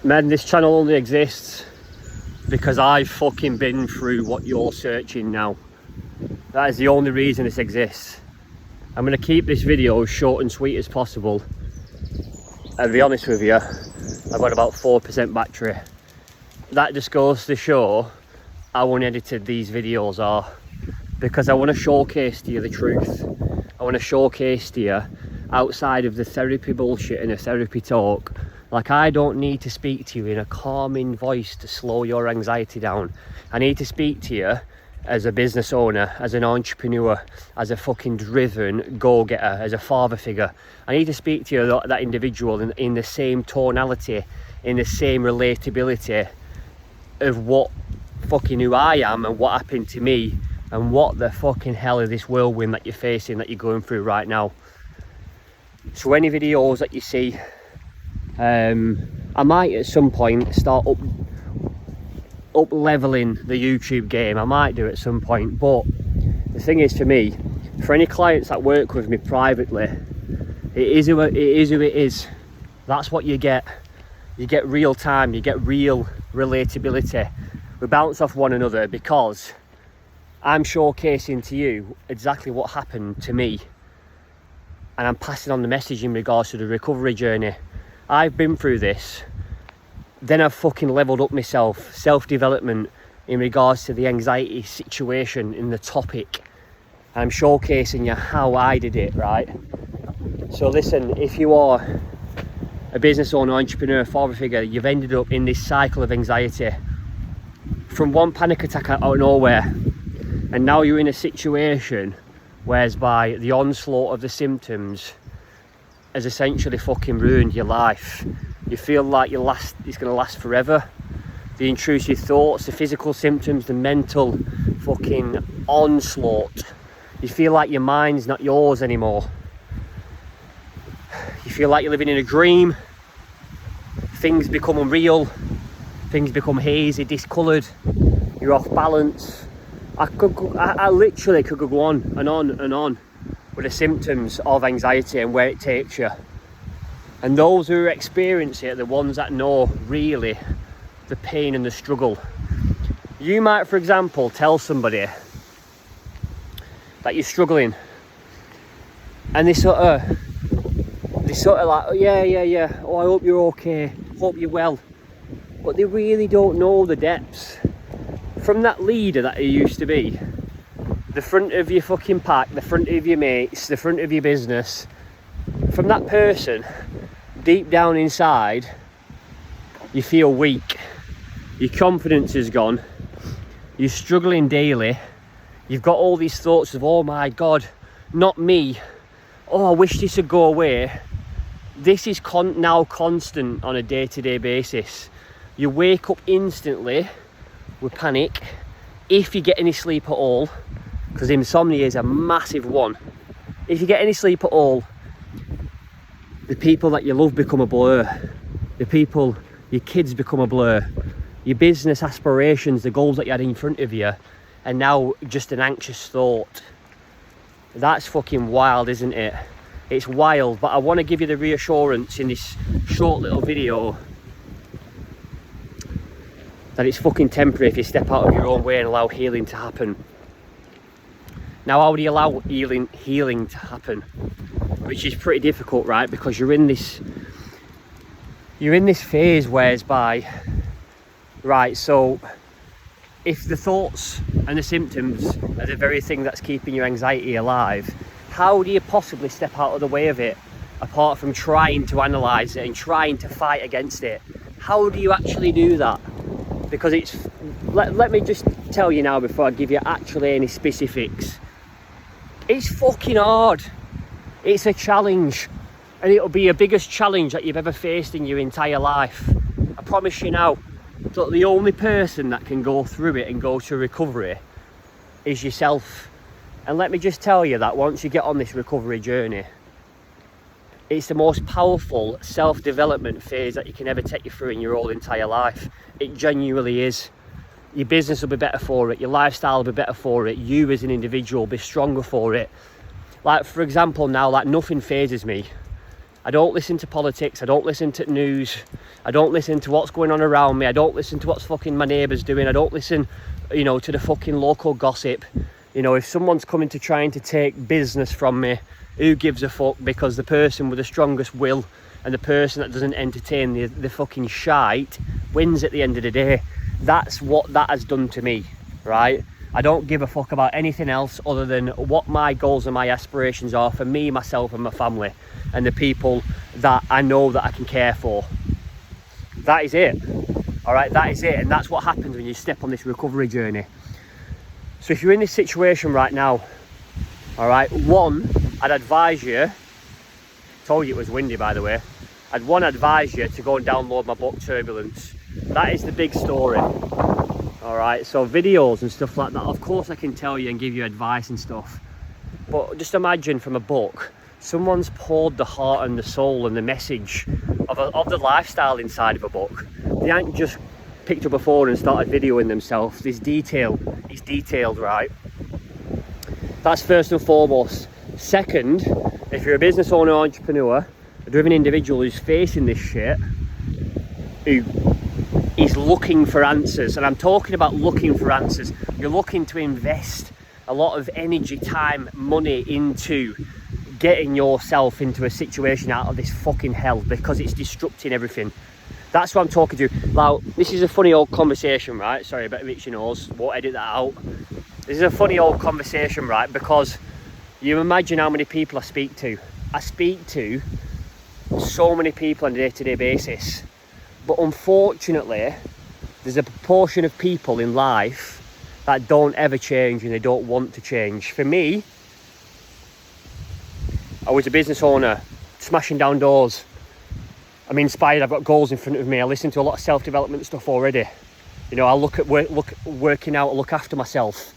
Men, this channel only exists because I've fucking been through what you're searching now. That is the only reason this exists. I'm going to keep this video as short and sweet as possible. And to be honest with you, I've got about 4% battery. That just goes to show how unedited these videos are, because I want to showcase to you the truth. I want to showcase to you outside of the therapy bullshit and the therapy talk. Like, I don't need to speak to you in a calming voice to slow your anxiety down. I need to speak to you as a business owner, as an entrepreneur, as a fucking driven go-getter, as a father figure. I need to speak to you, that individual, in the same tonality, in the same relatability of what fucking who I am and what happened to me and what the fucking hell is this whirlwind that you're facing, that you're going through right now. So any videos that you see, I might at some point start up leveling the YouTube game. I might do at some point, but the thing is, for me, for any clients that work with me privately, it is who it is. That's what you get. You get real time, you get real relatability. We bounce off one another because I'm showcasing to you exactly what happened to me, and I'm passing on the message in regards to the recovery journey. I've been through this, then I've fucking leveled up myself, self-development in regards to the anxiety situation in the topic. I'm showcasing you how I did it, right? So listen, if you are a business owner, entrepreneur, father figure, you've ended up in this cycle of anxiety from one panic attack out of nowhere, and now you're in a situation whereby the onslaught of the symptoms has essentially fucking ruined your life. You feel like it's going to last forever. The intrusive thoughts, the physical symptoms, the mental fucking onslaught. You feel like your mind's not yours anymore. You feel like you're living in a dream. Things become unreal. Things become hazy, discoloured. You're off balance. I literally could go on and on and on with the symptoms of anxiety and where it takes you. And those who experience it are the ones that know really the pain and the struggle. You might, for example, tell somebody that you're struggling, and they sort of like, oh, yeah, oh, I hope you're okay, hope you're well. But they really don't know the depths. From that leader that you used to be, the front of your fucking pack, the front of your mates, the front of your business, from that person, deep down inside, you feel weak. Your confidence is gone. You're struggling daily. You've got all these thoughts of, oh my God, not me. Oh, I wish this would go away. This is now constant on a day-to-day basis. You wake up instantly with panic, if you get any sleep at all, because insomnia is a massive one. If you get any sleep at all, the people that you love become a blur. The people, your kids become a blur. Your business aspirations, the goals that you had in front of you, are now just an anxious thought. That's fucking wild, isn't it? It's wild, but I want to give you the reassurance in this short little video that it's fucking temporary if you step out of your own way and allow healing to happen. Now, how do you allow healing to happen? Which is pretty difficult, right? Because you're in this phase whereby, right, so if the thoughts and the symptoms are the very thing that's keeping your anxiety alive, how do you possibly step out of the way of it, apart from trying to analyse it and trying to fight against it? How do you actually do that? Because it's, let me just tell you now before I give you actually any specifics, it's fucking hard. It's a challenge, and it'll be your biggest challenge that you've ever faced in your entire life. I promise you now, that the only person that can go through it and go to recovery is yourself. And let me just tell you that once you get on this recovery journey, it's the most powerful self-development phase that you can ever take you through in your whole entire life. It genuinely is. Your business will be better for it, your lifestyle will be better for it, you as an individual will be stronger for it. Like, for example, now, like, nothing phases me. I don't listen to politics. I don't listen to news. I don't listen to what's going on around me. I don't listen to what's fucking my neighbours doing. I don't listen, you know, to the fucking local gossip. You know, if someone's coming to trying to take business from me, who gives a fuck? Because the person with the strongest will and the person that doesn't entertain the fucking shite wins at the end of the day. That's what that has done to me, right? I don't give a fuck about anything else other than what my goals and my aspirations are for me, myself and my family and the people that I know that I can care for. That is it. All right, that is it. And that's what happens when you step on this recovery journey. So if you're in this situation right now, all right, one, I'd advise you, told you it was windy by the way, I'd advise you to go and download my book Turbulence. That is the big story. All right, so videos and stuff like that, of course I can tell you and give you advice and stuff, but just imagine from a book, someone's poured the heart and the soul and the message of the lifestyle inside of a book. They ain't just picked up a phone and started videoing themselves. There's detail, it's detailed, right? That's first and foremost. Second, if you're a business owner or entrepreneur, a driven individual who's facing this shit, who is looking for answers, and I'm talking about looking for answers, you're looking to invest a lot of energy, time, money into getting yourself into a situation out of this fucking hell because it's disrupting everything. That's what I'm talking to. Now, this is a funny old conversation, right? Sorry, a bit of itchy nose, won't edit that out. This is a funny old conversation, right? Because you imagine how many people I speak to. I speak to so many people on a day-to-day basis. But unfortunately, there's a proportion of people in life that don't ever change and they don't want to change. For me, I was a business owner, smashing down doors. I'm inspired, I've got goals in front of me. I listen to a lot of self-development stuff already. You know, I look at working out, look after myself.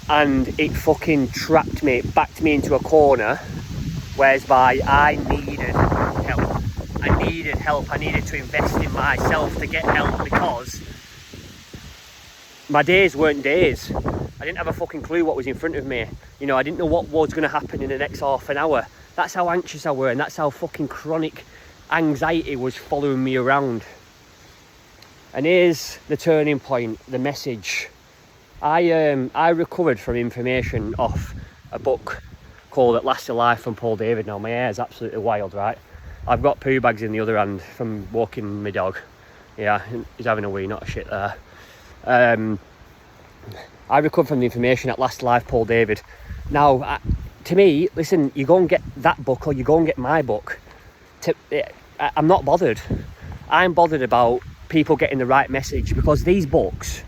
And it fucking trapped me, it backed me into a corner, whereby I needed help. I needed to invest in myself to get help because my days weren't days. I didn't have a fucking clue what was in front of me. You know, I didn't know what was going to happen in the next half an hour. That's how anxious I were, and that's how fucking chronic anxiety was following me around. And here's the turning point, the message. I recovered from information off a book called At Last Alive from Paul David. Now my hair's absolutely wild, right? I've got poo bags in the other hand from walking my dog. Yeah, he's having a wee, not a shit there. I recovered from the information At Last Alive Paul David. Now, to me, listen, you go and get that book or you go and get my book. I'm not bothered. I'm bothered about people getting the right message because these books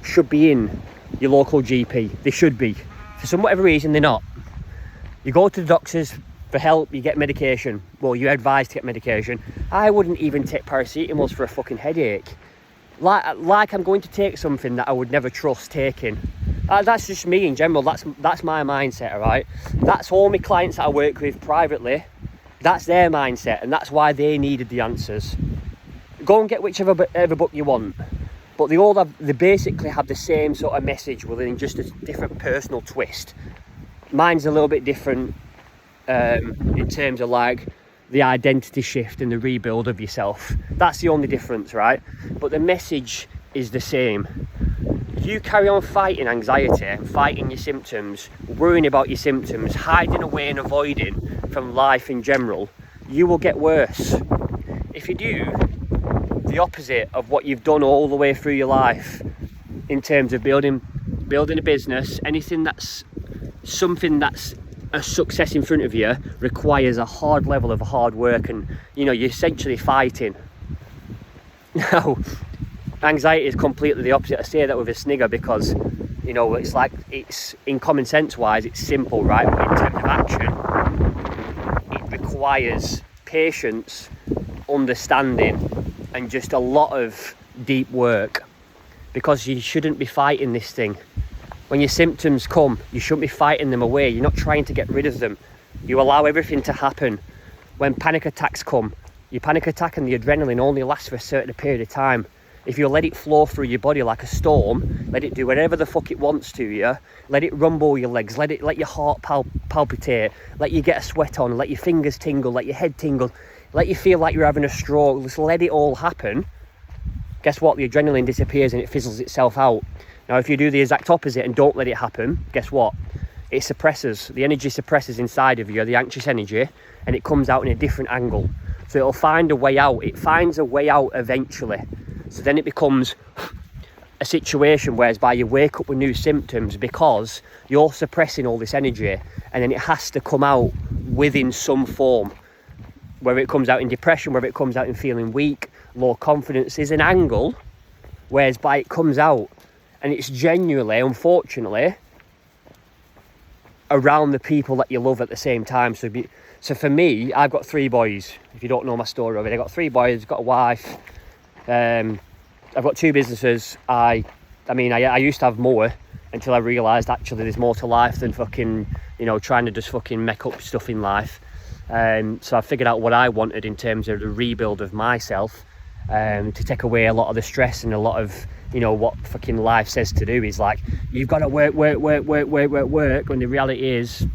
should be in your local GP. They should be. For some whatever reason, they're not. You go to the doctors for help, you get medication. Well, you're advised to get medication. I wouldn't even take paracetamols for a fucking headache. Like I'm going to take something that I would never trust taking. That's just me in general. That's my mindset, all right? That's all my clients that I work with privately. That's their mindset, and that's why they needed the answers. Go and get whichever book you want. But they basically have the same sort of message within just a different personal twist. Mine's a little bit different in terms of like the identity shift and the rebuild of yourself. That's the only difference, right? But the message is the same. If you carry on fighting anxiety, fighting your symptoms, worrying about your symptoms, hiding away and avoiding from life in general, you will get worse. If you do the opposite of what you've done all the way through your life in terms of building a business, anything that's something that's a success in front of you requires a hard level of hard work, and you know, you're essentially fighting. Now, anxiety is completely the opposite. I say that with a snigger because, you know, it's like, it's in common sense wise, it's simple, right? But in terms of action, it requires patience, understanding, and just a lot of deep work, because you shouldn't be fighting this thing. When your symptoms come, you shouldn't be fighting them away. You're not trying to get rid of them. You allow everything to happen. When panic attacks come, your panic attack and the adrenaline only lasts for a certain period of time. If you let it flow through your body like a storm, let it do whatever the fuck it wants to you, let it rumble your legs, let your heart palpitate, let you get a sweat on, let your fingers tingle, let your head tingle, let you feel like you're having a stroke, just let it all happen. Guess what? The adrenaline disappears and it fizzles itself out. Now, if you do the exact opposite and don't let it happen, guess what? It suppresses, the energy suppresses inside of you, the anxious energy, and it comes out in a different angle. So it'll find a way out. It finds a way out eventually. So then it becomes a situation whereby you wake up with new symptoms because you're suppressing all this energy, and then it has to come out within some form. Whether it comes out in depression, whether it comes out in feeling weak, low confidence, is an angle whereby it comes out, and it's genuinely, unfortunately, around the people that you love at the same time. So for me, I've got 3 boys. If you don't know my story already, I've got 3 boys, I've got a wife, I've got 2 businesses. I used to have more until I realised actually there's more to life than fucking, trying to just fucking make up stuff in life. So I figured out what I wanted in terms of the rebuild of myself, to take away a lot of the stress and a lot of, what fucking life says to do is like, you've got to work, when the reality is,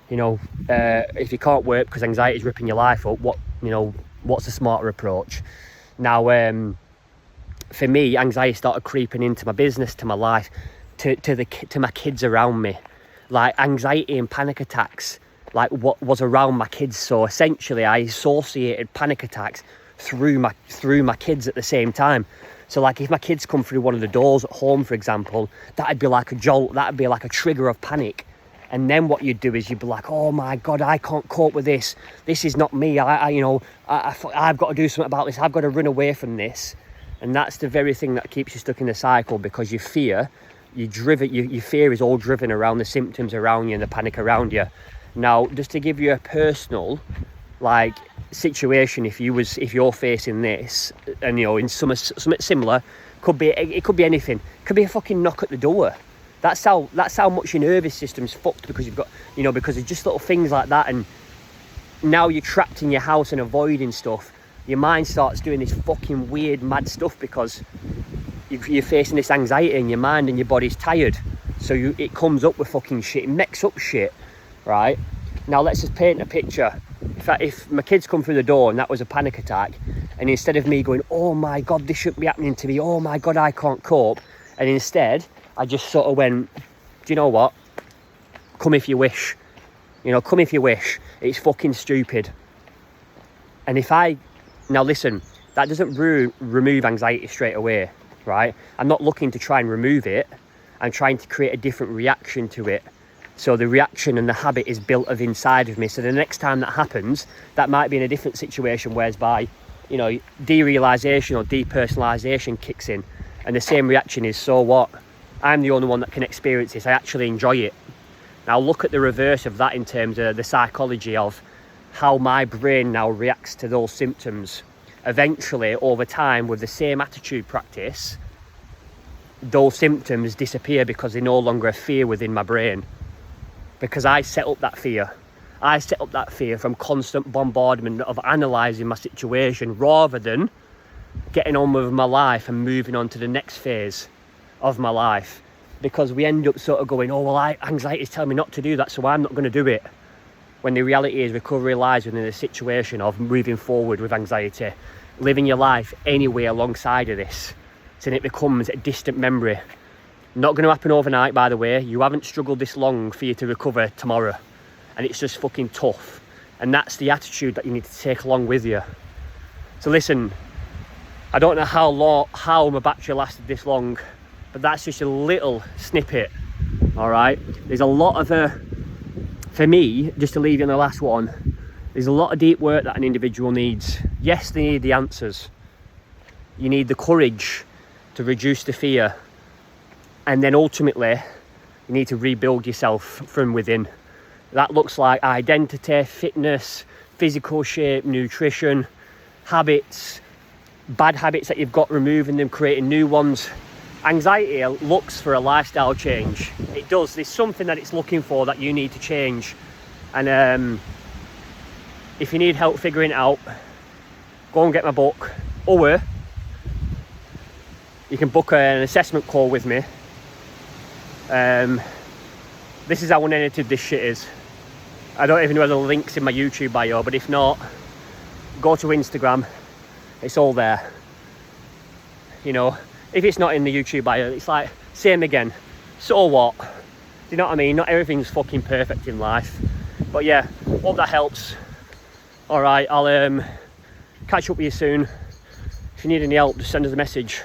if you can't work because anxiety is ripping your life up, what's a smarter approach? Now, for me, anxiety started creeping into my business, to my life, to my kids around me. Like anxiety and panic attacks, like what was around my kids. So essentially, I associated panic attacks through my kids at the same time. So like if my kids come through one of the doors at home, for example, that'd be like a jolt, that'd be like a trigger of panic. And then what you'd do is you'd be like, oh my God, I can't cope with this. This is not me. I've got to do something about this. I've got to run away from this. And that's the very thing that keeps you stuck in the cycle, because your fear is all driven around the symptoms around you and the panic around you. Now, just to give you a personal, situation, if you're facing this, and in something similar, it could be anything. It could be a fucking knock at the door. That's how much your nervous system's fucked, because you've got, because of just little things like that. And now you're trapped in your house and avoiding stuff. Your mind starts doing this fucking weird, mad stuff because you're facing this anxiety in your mind and your body's tired. So it comes up with fucking shit. It makes up shit, right? Now let's just paint a picture. If my kids come through the door and that was a panic attack, and instead of me going, oh my God, this shouldn't be happening to me, oh my God, I can't cope, and instead I just sort of went, do you know what? Come if you wish. Come if you wish. It's fucking stupid. And now listen, that doesn't remove anxiety straight away, right? I'm not looking to try and remove it. I'm trying to create a different reaction to it. So the reaction and the habit is built of inside of me. So the next time that happens, that might be in a different situation, whereby, derealization or depersonalization kicks in. And the same reaction is, so what? I'm the only one that can experience this. I actually enjoy it. Now look at the reverse of that in terms of the psychology of how my brain now reacts to those symptoms. Eventually, over time, with the same attitude practice, those symptoms disappear because they're no longer a fear within my brain. Because I set up that fear. I set up that fear from constant bombardment of analysing my situation, rather than getting on with my life and moving on to the next phase of my life. Because we end up sort of going, oh well, anxiety is telling me not to do that, so I'm not going to do it. When the reality is, recovery lies within the situation of moving forward with anxiety, living your life anyway alongside of this, so then it becomes a distant memory. Not going to happen overnight, by the way. You haven't struggled this long for you to recover tomorrow, and it's just fucking tough. And that's the attitude that you need to take along with you. So listen, I don't know how my battery lasted this long, but that's just a little snippet. All right, there's a lot of for me, just to leave you on the last one, there's a lot of deep work that an individual needs. Yes, they need the answers. You need the courage to reduce the fear. And then ultimately, you need to rebuild yourself from within. That looks like identity, fitness, physical shape, nutrition, habits, bad habits that you've got, removing them, creating new ones. Anxiety looks for a lifestyle change. It does. There's something that it's looking for that you need to change. And if you need help figuring it out, go and get my book. Or you can book an assessment call with me. This is how unedited this shit is. I don't even know whether the link's in my YouTube bio, but if not, go to Instagram, it's all there. You know, if it's not in the YouTube bio, it's like, same again, so what? Do you know what I mean? Not everything's fucking perfect in life. But yeah, hope that helps. Alright, I'll catch up with you soon. If you need any help, just send us a message.